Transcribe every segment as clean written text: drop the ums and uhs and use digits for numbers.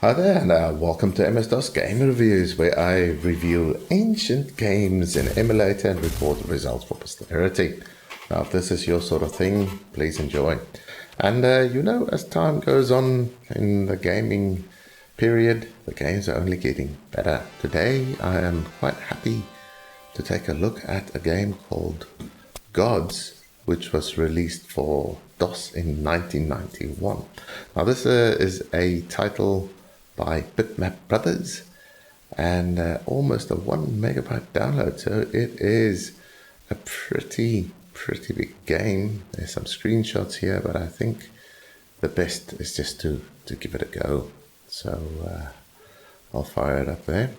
Hi there, and welcome to MS-DOS Game Reviews, where I review ancient games in emulator and report the results for posterity. Now, if this is your sort of thing, please enjoy. And as time goes on in the gaming period, the games are only getting better. Today, I am quite happy to take a look at a game called Gods, which was released for DOS in 1991. Now, this is a title by Bitmap Brothers and almost a 1 megabyte download, so it is a pretty big game. There's some screenshots here, but I think the best is just to give it a go. So I'll fire it up there,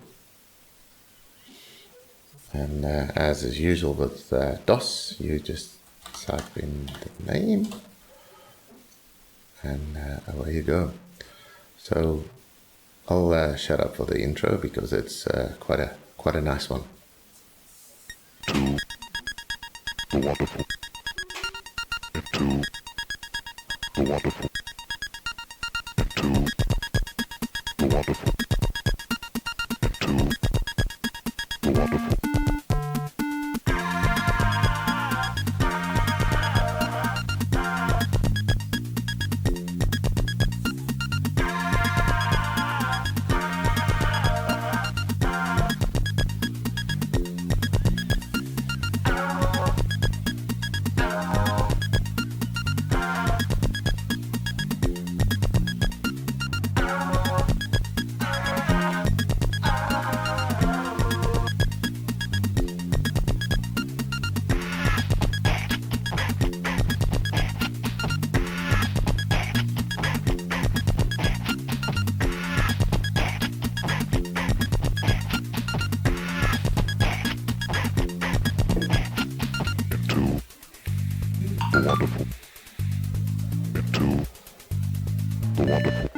and as is usual with DOS, you just type in the name and away you go. So I'll shut up for the intro because it's quite a nice one. To the wonderful. To the wonderful. To the wonderful. To the wonderful. The wonderful. Into the wonderful.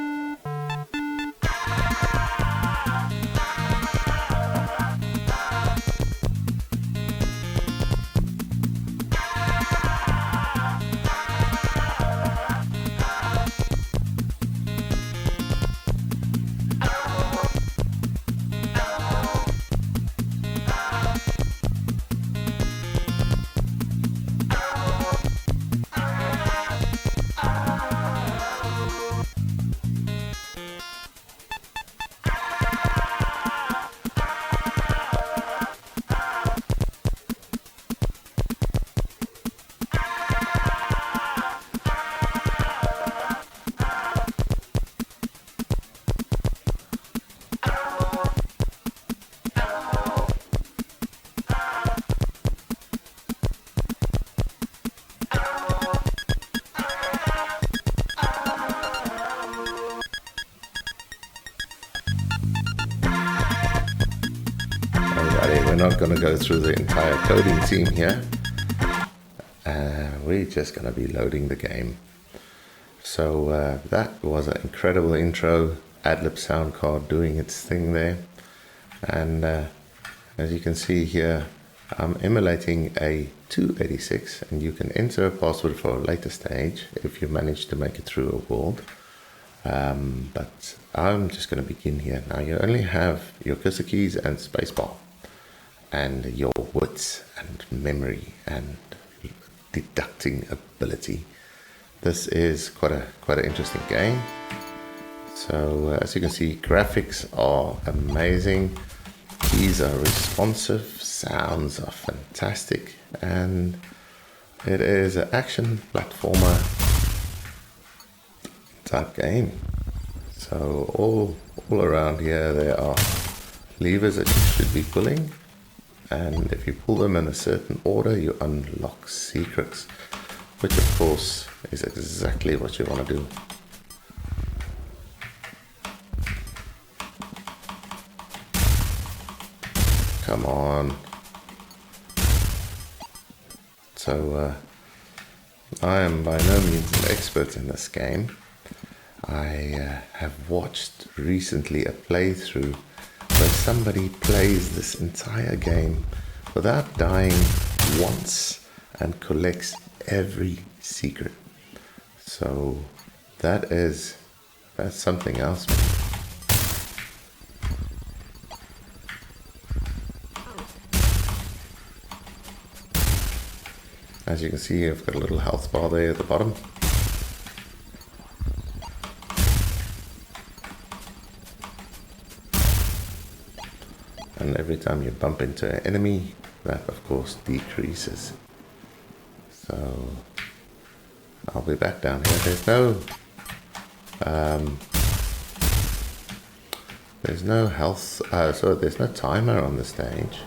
We're not going to go through the entire coding team here. We're just going to be loading the game. So that was an incredible intro. Adlib sound card doing its thing there. And as you can see here, I'm emulating a 286, and you can enter a password for a later stage if you manage to make it through a world. But I'm just going to begin here. Now you only have your cursor keys and spacebar, and your wits and memory and deducting ability. This is quite an interesting game. So as you can see, graphics are amazing. Keys are responsive, sounds are fantastic, and it is an action platformer type game. So all around here there are levers that you should be pulling, and if you pull them in a certain order, you unlock secrets, which of course is exactly what you want to do. Come on. So I am by no means an expert in this game. I have watched recently a playthrough where somebody plays this entire game without dying once and collects every secret. So that's something else. As you can see, I've got a little health bar there at the bottom. And every time you bump into an enemy, that of course decreases. So I'll be back down here. There's no health, so there's no timer on the stage.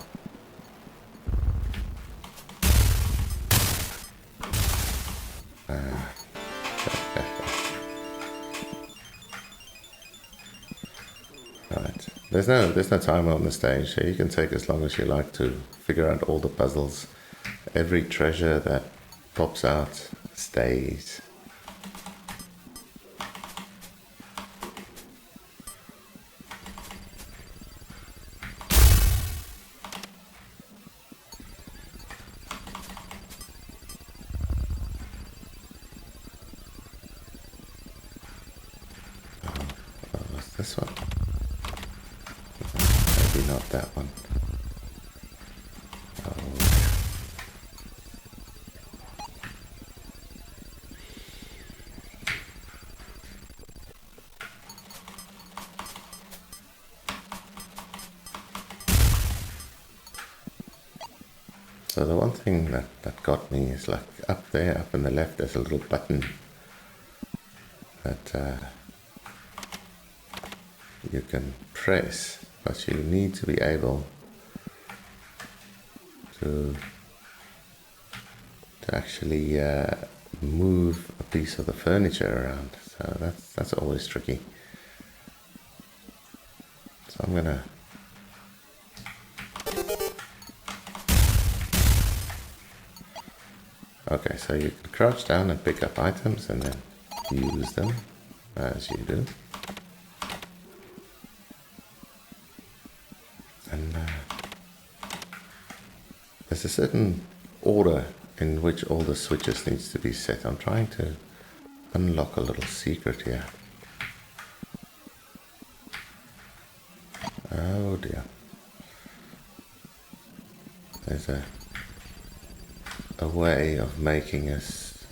Right. There's no timer on the stage, so you can take as long as you like to figure out all the puzzles. Every treasure that pops out stays. What's this one? Maybe not that one. So the one thing that got me is like up there, up in the left, there's a little button that you can press, but you need to be able to actually move a piece of the furniture around. So that's always tricky. So I'm gonna okay, so you can crouch down and pick up items and then use them as you do. And there's a certain order in which all the switches needs to be set. I'm trying to unlock a little secret here. Oh dear. There's a way of making us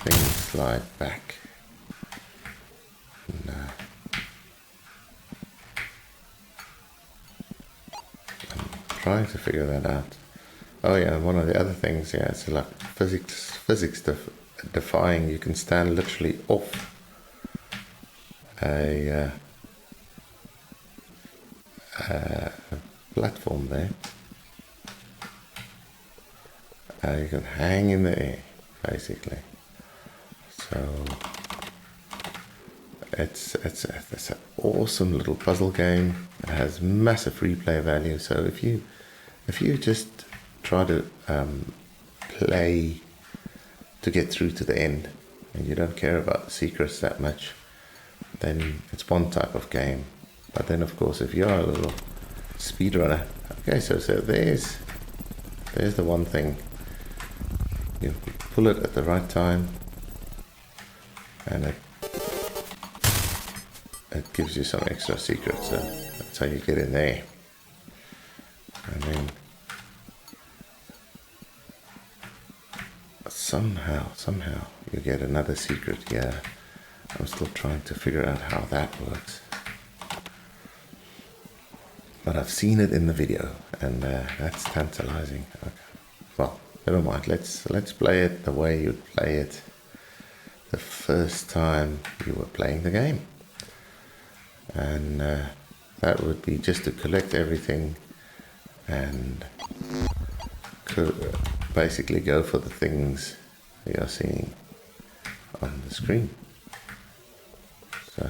things slide back. And, I'm trying to figure that out. Oh yeah, one of the other things, yeah, it's like physics defying. You can stand literally off a platform there. You can hang in the air, basically. So it's an awesome little puzzle game. It has massive replay value. So if you just try to play to get through to the end, and you don't care about the secrets that much, then it's one type of game. But then, of course, if you're a little speedrunner, okay, so there's the one thing. You pull it at the right time, and it gives you some extra secrets. So that's how you get in there. And then somehow you get another secret here. I'm still trying to figure out how that works. But I've seen it in the video, and that's tantalizing. Okay. Well, never mind. Let's play it the way you'd play it the first time you were playing the game, and that would be just to collect everything and basically go for the things you're seeing on the screen. So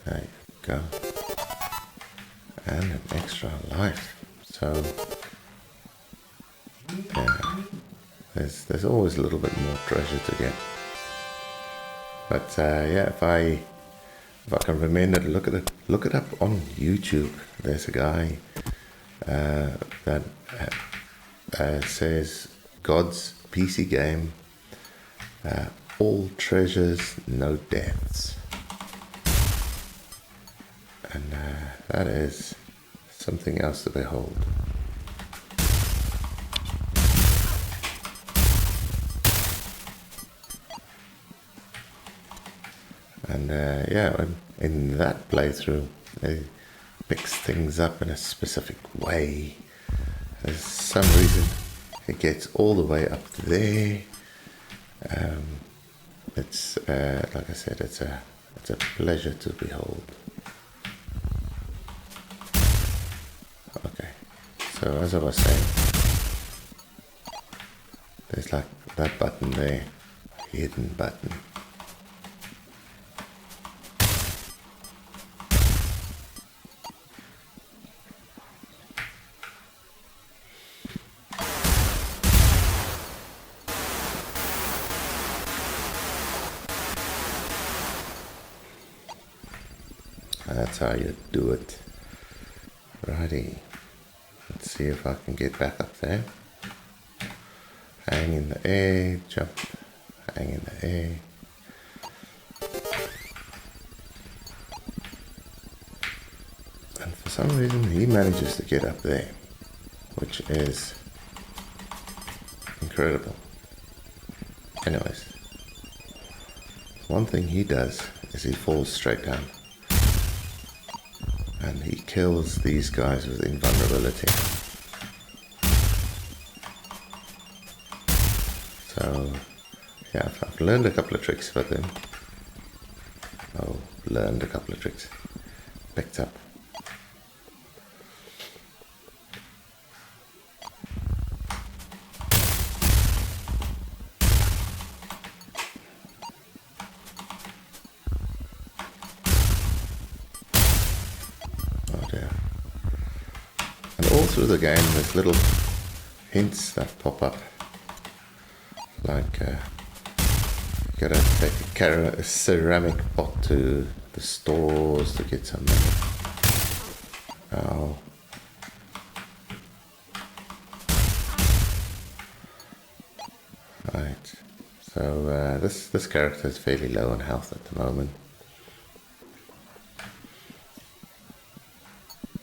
there you go. And an extra life. So yeah, there's always a little bit more treasure to get. But yeah, if I can remember to look it up on YouTube. There's a guy that says God's PC game, all treasures, no deaths. And that is something else to behold. And yeah, in that playthrough, they mix things up in a specific way. There's some reason it gets all the way up to there. It's like I said, it's a pleasure to behold. Okay, so as I was saying, there's like that button there, hidden button. That's how you do it. Righty. Let's see if I can get back up there. Hang in the air, jump, hang in the air. And for some reason he manages to get up there, which is incredible. Anyways, one thing he does is he falls straight down. And he kills these guys with invulnerability. So, yeah, I've learned a couple of tricks with him. Oh, learned a couple of tricks. Picked up. All through the game there's little hints that pop up, like gotta take a ceramic pot to the stores to get some money. Oh. Right, so this character is fairly low on health at the moment.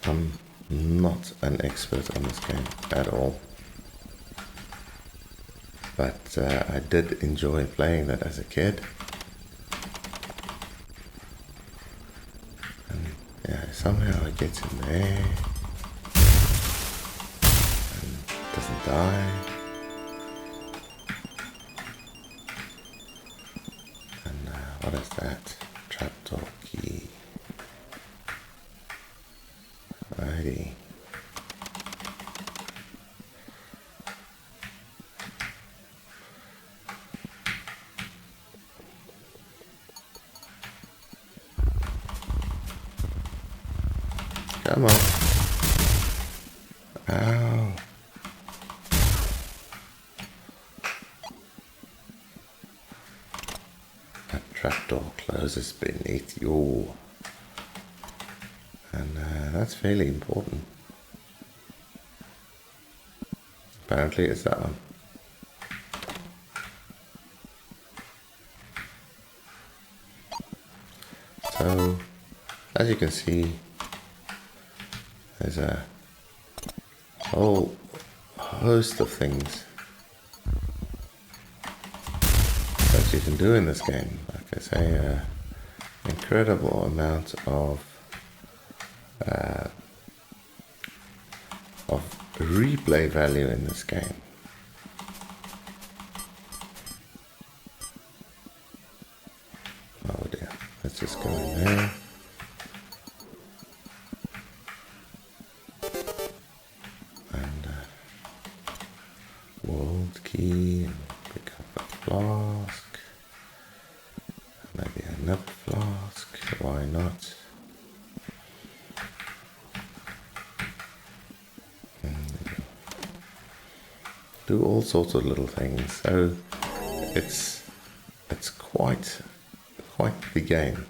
I'm not an expert on this game at all, but I did enjoy playing that as a kid. And yeah, somehow it gets in there and doesn't die. And what is that? Trapdoor key. Righty. Come on. Ow. That trapdoor closes beneath you. And that's fairly important. Apparently it's that one. So, as you can see, there's a whole host of things that you can do in this game. Like I say, incredible amount of replay value in this game. Oh dear, let's just go in there. And world key, and pick up a flask. Maybe another flask, why not? Do all sorts of little things. So it's quite the game.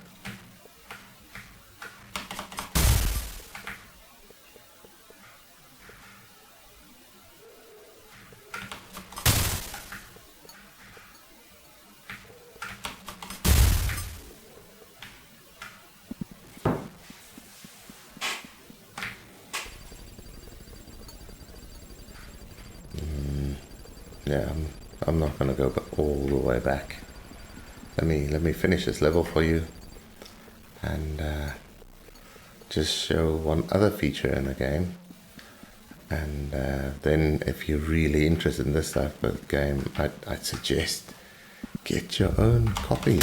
yeah, I'm not gonna go all the way back. Let me finish this level for you, and just show one other feature in the game. And then, if you're really interested in this type of game, I'd suggest get your own copy.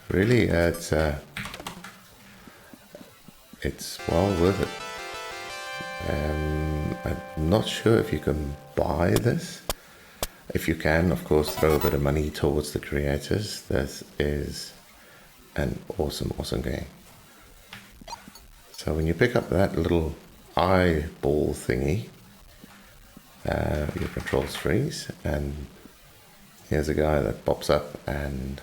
Really, it's well worth it. I'm not sure if you can buy this. If you can, of course, throw a bit of money towards the creators. This is an awesome, awesome game. So when you pick up that little eyeball thingy, your controls freeze, and here's a guy that pops up and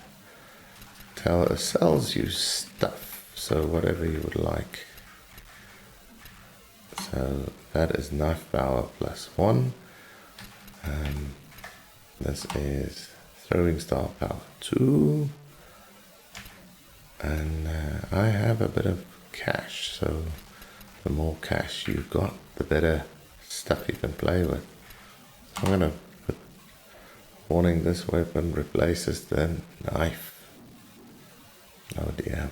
sells you stuff. So whatever you would like. So that is knife power +1. This is throwing star power 2. And I have a bit of cash, so the more cash you've got, the better stuff you can play with. I'm gonna put warning: this weapon replaces the knife. Oh dear.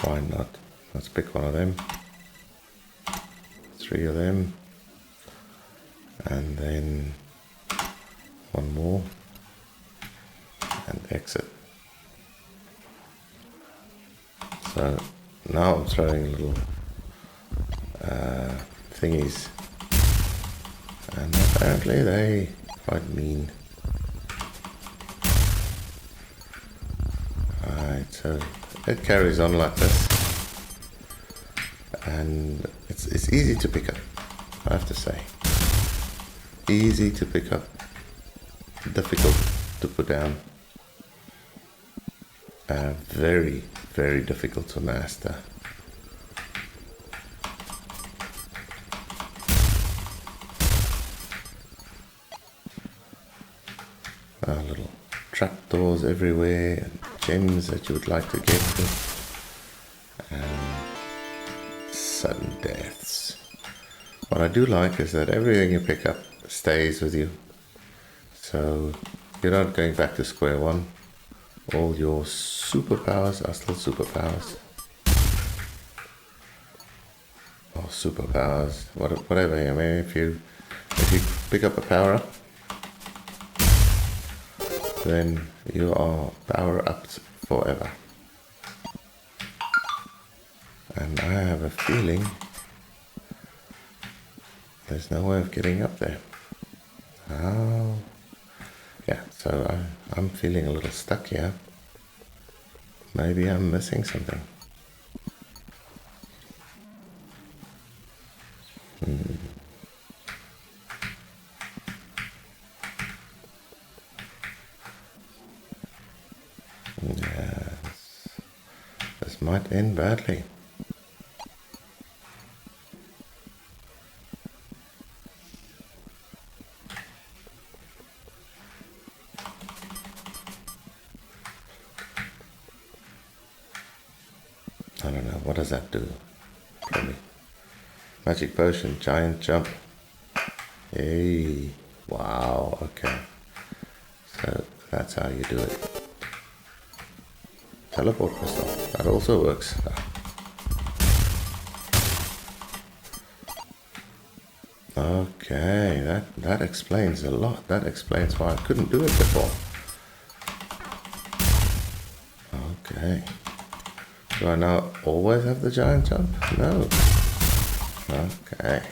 Why not? Let's pick one of them. 3 of them. And then one more. And exit. So now I'm throwing little thingies. And apparently they quite mean. Alright, so it carries on like this. And it's easy to pick up, I have to say. Easy to pick up, difficult to put down. Very, very difficult to master. Little trapdoors everywhere, and gems that you would like to get to, and sudden deaths. What I do like is that everything you pick up stays with you, so you're not going back to square one. All your superpowers are still superpowers, or superpowers, whatever. I mean, if you pick up a power up, then you are power-upped forever. And I have a feeling there's no way of getting up there. Oh, yeah, so I'm feeling a little stuck here. Maybe I'm missing something. Yes, this might end badly. I don't know, what does that do? Probably. Magic potion, giant jump. Hey, wow, okay. So that's how you do it. Teleport crystal, that also works. Okay, that explains a lot. That explains why I couldn't do it before. Okay. Do I now always have the giant jump? No. Okay.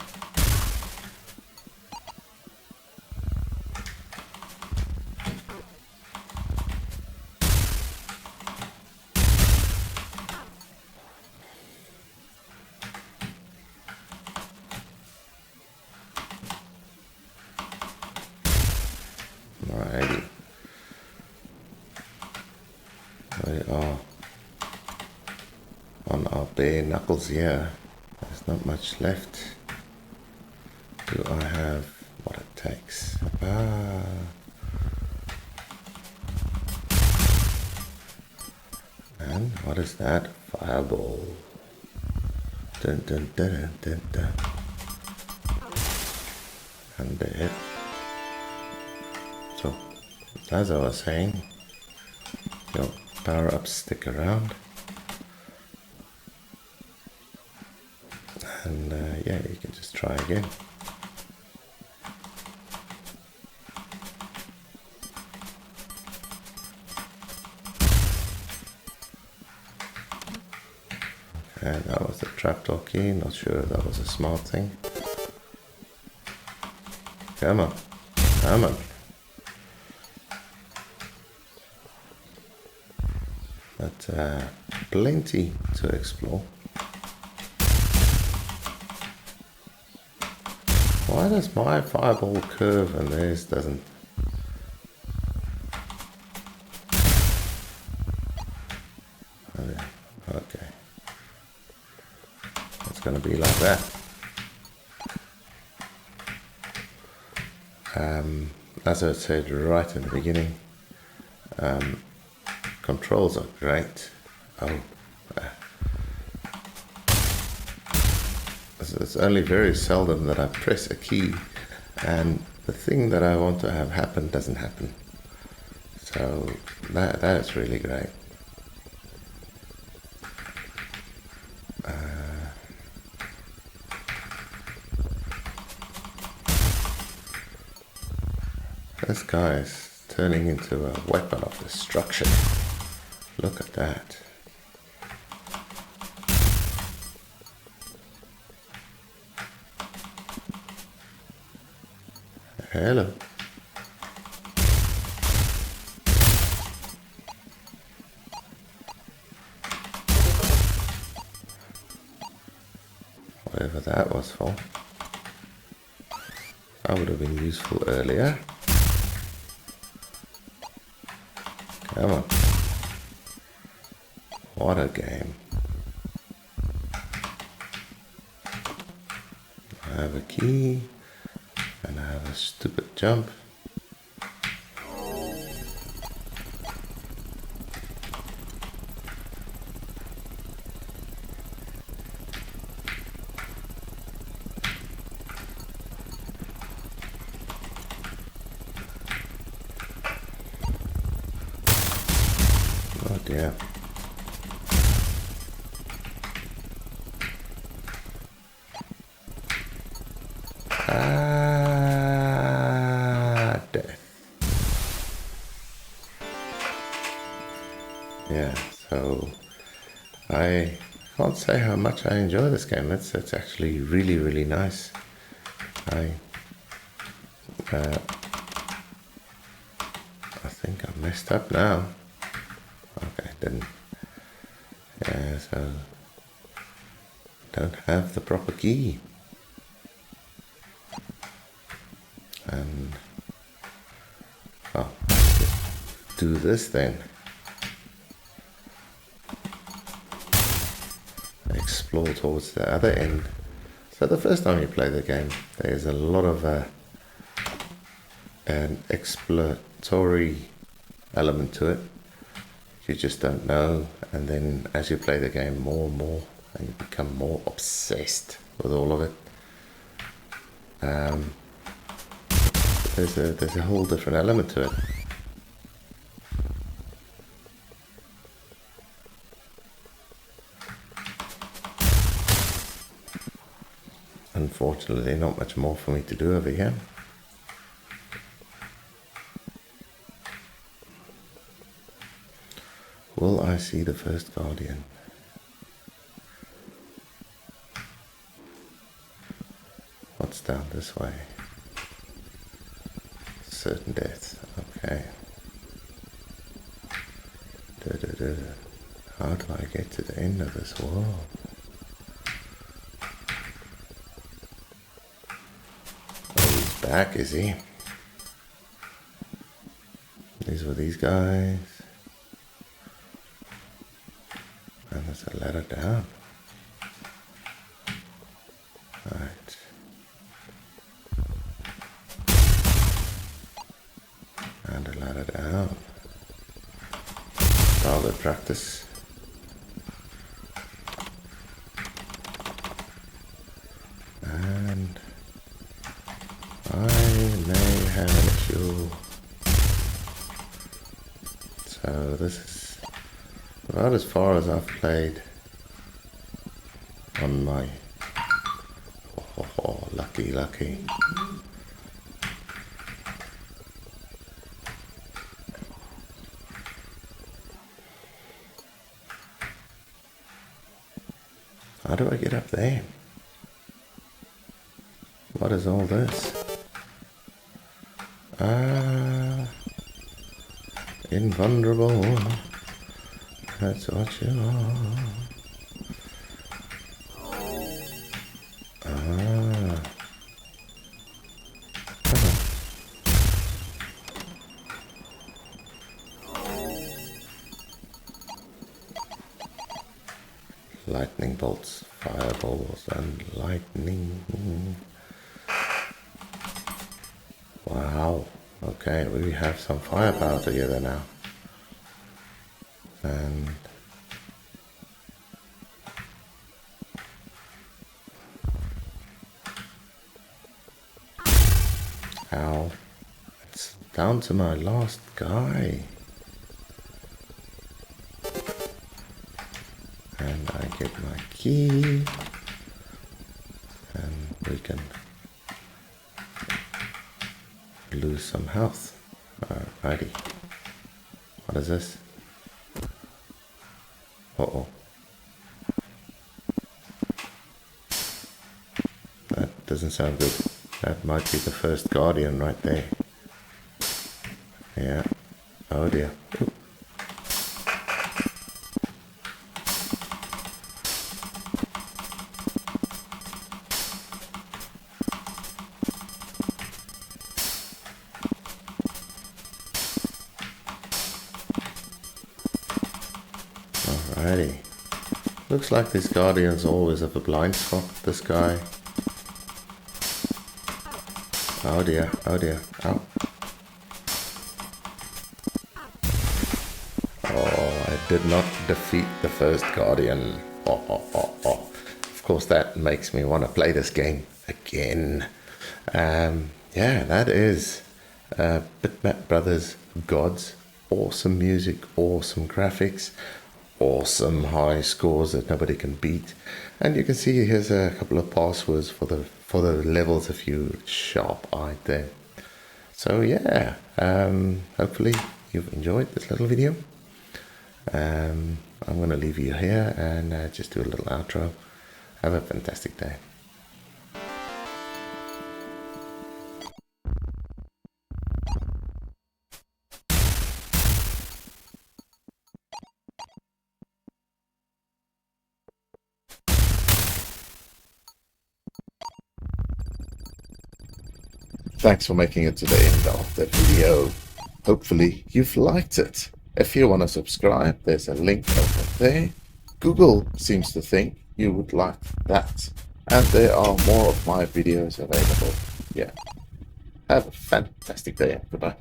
Alrighty. We are on our bare knuckles here. There's not much left. Do I have what it takes? And what is that? Fireball. Dun dun dun dun dun. And there. as I was saying, your power-ups stick around. And yeah, you can just try again. And that was the trapdoor key. Not sure if that was a smart thing. Come on. Come on. But plenty to explore. Why does my fireball curve and theirs doesn't? Okay. It's going to be like that. As I said right in the beginning, controls are great. It's only very seldom that I press a key and the thing that I want to have happen doesn't happen. So that's really great. This guy is turning into a weapon of destruction. Look at that. Hello. Whatever that was for. That would have been useful earlier. Come on. What a game. I have a key and I have a stupid jump. Oh dear. Death. Yeah, so I can't say how much I enjoy this game. It's actually really, really nice. I think I messed up now. Okay, didn't. Yeah, so don't have the proper key. And do this then. Explore towards the other end. So the first time you play the game, there's a lot of an exploratory element to it. You just don't know, and then as you play the game more and more, and you become more obsessed with all of it. There's a whole different element to it. Unfortunately, not much more for me to do over here. Will I see the first guardian? What's down this way? Certain death. Okay. How do I get to the end of this world? Oh, he's back, is he? These were these guys. And there's a ladder down. Right. And a ladder down. Target practice. And I may have an issue. So this is about as far as I've played on my... Oh, lucky, lucky. How do I get up there? What is all this? Invulnerable. That's what you are. Lightning bolts, fireballs, and lightning. Wow. Okay, we have some firepower together now. And ow. It's down to my last guy. And I get my key. And we can lose some health. Alrighty. What is this? Uh-oh. That doesn't sound good. That might be the first guardian right there. Yeah. Oh dear. Ooh. Alrighty. Looks like these guardians always have a blind spot, this guy. Oh dear, oh dear, ow. Oh, I did not defeat the first guardian. Of course, that makes me want to play this game again. Yeah, that is Bitmap Brothers Gods. Awesome music, awesome graphics, awesome high scores that nobody can beat. And you can see here's a couple of passwords for the levels if you sharp-eyed there. So yeah, hopefully you've enjoyed this little video. I'm going to leave you here and just do a little outro. Have a fantastic day. Thanks for making it to the end of the video. Hopefully you've liked it. If you want to subscribe, there's a link over there. Google seems to think you would like that. And there are more of my videos available. Yeah. Have a fantastic day. Goodbye.